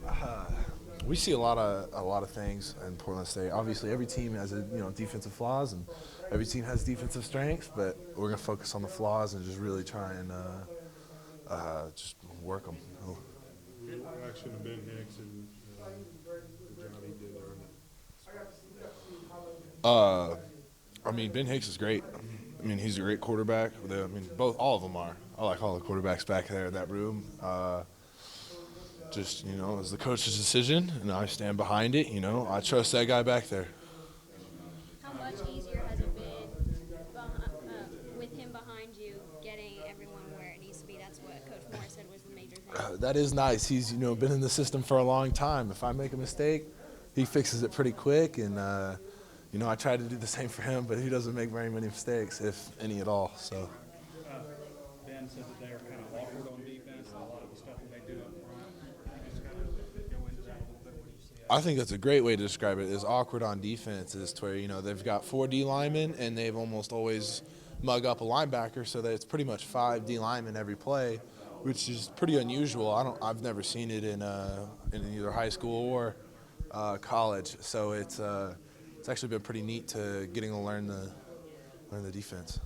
Uh, we see a lot of things in Portland State. Obviously, every team has defensive flaws, and every team has defensive strengths. But we're gonna focus on the flaws and just really try and just work them. Your reaction to Ben Hicks and the job he did there? Uh, I mean, Ben Hicks is great. I mean, he's a great quarterback. All of them are. I like all the quarterbacks back there in that room. Just it was the coach's decision, and I stand behind it. I trust that guy back there. How much easier has it been with him behind you, getting everyone where it needs to be? That's what Coach Morris said was the major thing. That is nice. He's been in the system for a long time. If I make a mistake, he fixes it pretty quick, and I try to do the same for him, but he doesn't make very many mistakes, if any at all. So. Ben said that they are kind of awkward on defense, and a lot of the stuff that they do up front. Can you just kind of go into that a little bit? What do you see? I think that's a great way to describe it. Is awkward on defense is to where they've got 4 D linemen and they've almost always mug up a linebacker, so that it's pretty much 5 D linemen every play, which is pretty unusual. I've never seen it in either high school or college. So it's actually been pretty neat to getting to learn the defense.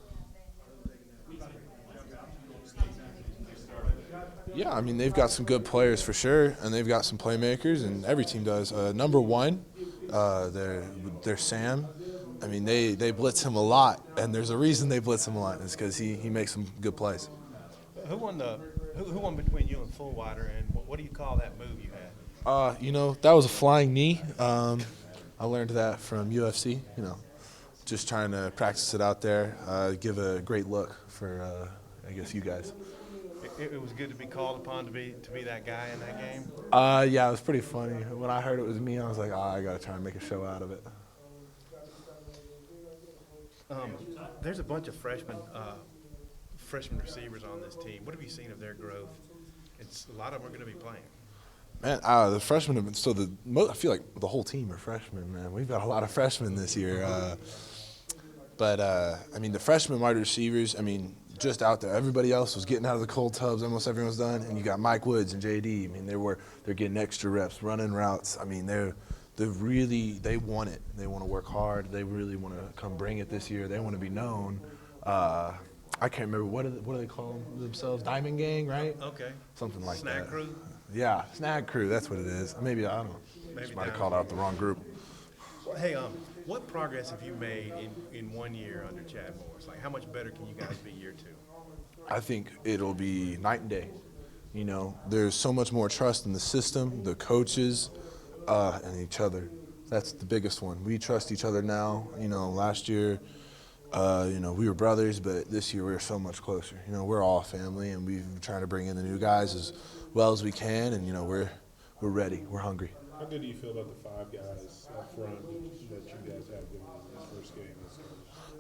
Yeah, I mean, they've got some good players for sure, and they've got some playmakers, and every team does. Number one, they're Sam. I mean, they blitz him a lot, and there's a reason they blitz him a lot. It's because he makes some good plays. Who won between you and Fullwider, and what do you call that move you had? That was a flying knee. I learned that from UFC. Just trying to practice it out there, give a great look for, I guess, you guys. It was good to be called upon to be that guy in that game. Yeah, it was pretty funny. When I heard it was me, I was like, I got to try and make a show out of it. There's a bunch of freshman receivers on this team. What have you seen of their growth? A lot of them are going to be playing. Man, the freshmen have been I feel like the whole team are freshmen, man. We've got a lot of freshmen this year. But I mean, the freshman wide receivers, I mean, just out there. Everybody else was getting out of the cold tubs. Almost everyone's done. And you got Mike Woods and JD. I mean, they're getting extra reps, running routes. I mean, they want it. They want to work hard. They really want to come bring it this year. They want to be known. I can't remember what do they call themselves? Diamond Gang, right? Okay. Something like Snack that. Crew. Yeah, Snag Crew. That's what it is. Maybe I don't know. Just might have called out the wrong group. Hey, what progress have you made in 1 year under Chad Morris? Like, how much better can you guys be year 2? I think it'll be night and day. There's so much more trust in the system, the coaches, and each other. That's the biggest one. We trust each other now. Last year, we were brothers, but this year we're so much closer. We're all family, and we're trying to bring in the new guys as well as we can, and we're ready. We're hungry. How good do you feel about the 5 guys up front that you guys have in this first game?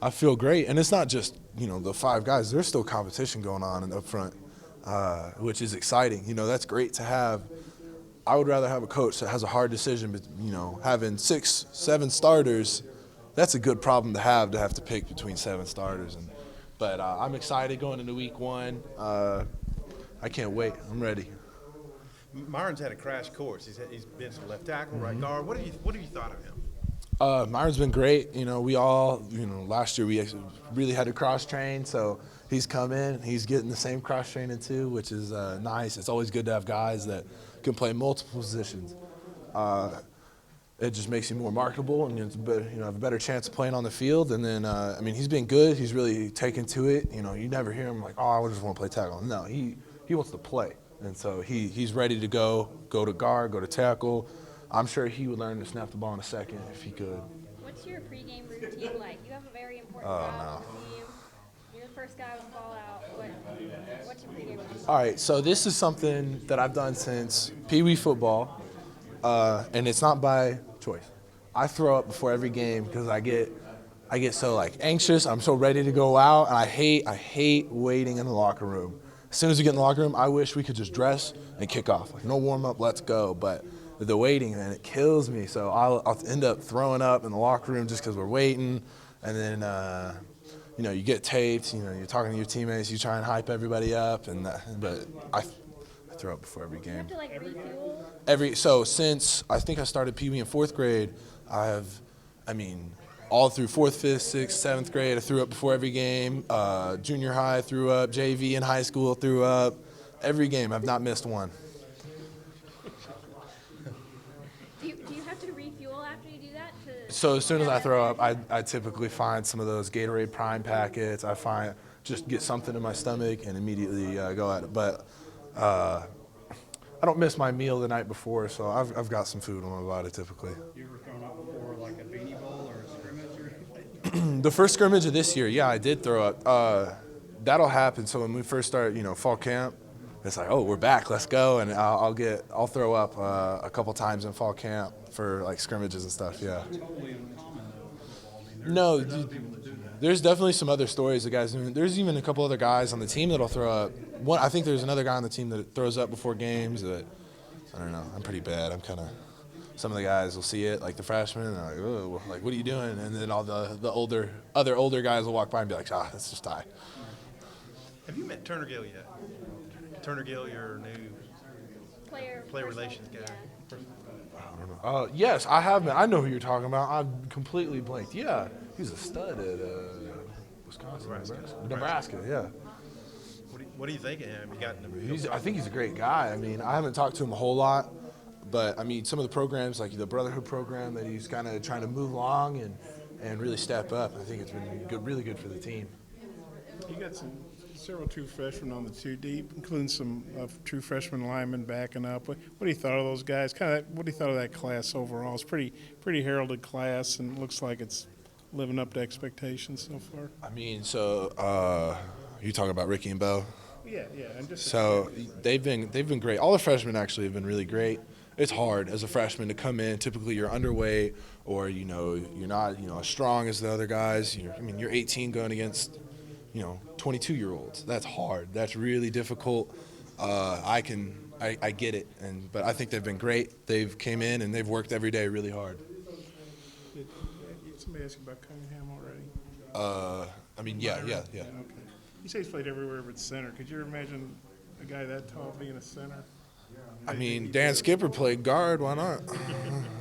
I feel great, and it's not just the 5 guys. There's still competition going on up front, which is exciting. That's great to have. I would rather have a coach that has a hard decision, but having 6, 7 starters, that's a good problem to have to pick between 7 starters. But I'm excited going into week 1. I can't wait. I'm ready. Myron's had a crash course. He's been some left tackle, right guard. What have you thought of him? Myron's been great. We all, last year we really had to cross train, so he's come in. He's getting the same cross training too, which is nice. It's always good to have guys that can play multiple positions. It just makes you more marketable, and have a better chance of playing on the field. And then, he's been good. He's really taken to it. You never hear him like, I just want to play tackle. No, he wants to play, and so he's ready to go to guard, go to tackle. I'm sure he would learn to snap the ball in a second if he could. What's your pregame routine like? You have a very important job on the team. You're the first guy with the ball out. What's your pregame routine? All right, so this is something that I've done since Pee Wee football, and it's not by choice. I throw up before every game because I get so anxious. I'm so ready to go out, and I hate waiting in the locker room. As soon as we get in the locker room, I wish we could just dress and kick off. No warm up, let's go. But the waiting, man, it kills me. So I'll end up throwing up in the locker room just because we're waiting. And then, you get taped. You're talking to your teammates. You try and hype everybody up. But I throw up before every You game. have to like refuel. So since I think I started Pee Wee in 4th grade, all through 4th, 5th, 6th, 7th grade, I threw up before every game. Junior high, threw up. JV in high school, threw up. Every game, I've not missed one. Do you have to refuel after you do that? So as soon as I throw up, I typically find some of those Gatorade Prime packets. Just get something in my stomach and immediately go at it. But I don't miss my meal the night before, so I've got some food on my body typically. You ever thrown up before like a beanie bowl or a scrimmage or anything? The first scrimmage of this year, yeah, I did throw up. That'll happen. So when we first start, fall camp, it's like, oh, we're back, let's go, and I'll throw up a couple times in fall camp for like scrimmages and stuff. Yeah. Totally uncommon though in football. I mean, No, there's people that do that. there's definitely some other stories of guys doing. There's even a couple other guys on the team that'll throw up. I think there's another guy on the team that throws up before games. That I don't know. I'm pretty bad. Some of the guys will see it, like the freshmen, and they're like, oh, like what are you doing? And then all the older guys will walk by and be like, that's just Ty. Have you met Turner Gill yet? Turner Gill, your new Player relations guy. Yeah. Yes, I have been. I know who you're talking about. I'm completely blanked. Yeah, he's a stud at Wisconsin, Nebraska. Yeah. What do you think of him? You got I think he's a great guy. I haven't talked to him a whole lot, but some of the programs, like the Brotherhood program, that he's kind of trying to move along and really step up. I think it's been good, really good for the team. You got several true freshmen on the 2 deep, including some true freshman linemen backing up. What do you thought of those guys? What do you thought of that class overall? It's pretty heralded class, and looks like it's living up to expectations so far. You talking about Ricky and Bo? Yeah. I'm just So they've been great. All the freshmen actually have been really great. It's hard as a freshman to come in. Typically, you're underweight, or you're not as strong as the other guys. You're 18 going against 22-year-olds. That's hard. That's really difficult. I get it, but I think they've been great. They've came in and they've worked every day really hard. Did somebody ask you about Cunningham already? Yeah. Okay. You say he's played everywhere but center. Could you imagine a guy that tall being a center? Dan Skipper played guard. Why not?